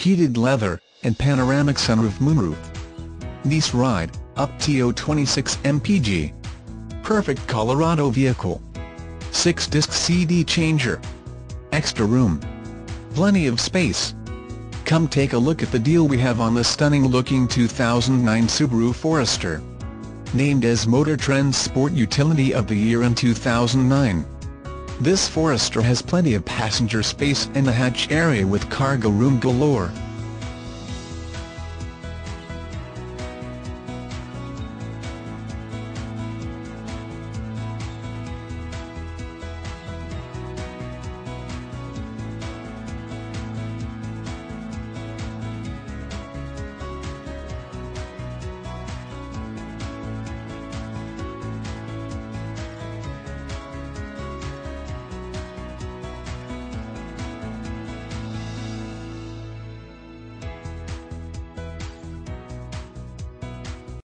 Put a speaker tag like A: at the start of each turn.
A: heated leather, and panoramic sunroof moonroof. Nice ride, up to 26 mpg. Perfect Colorado vehicle. 6-disc CD changer. Extra room. Plenty of space. Come take a look at the deal we have on the stunning-looking 2009 Subaru Forester. Named as Motor Trend's Sport Utility of the Year in 2009. This Forester has plenty of passenger space and a hatch area with cargo room galore.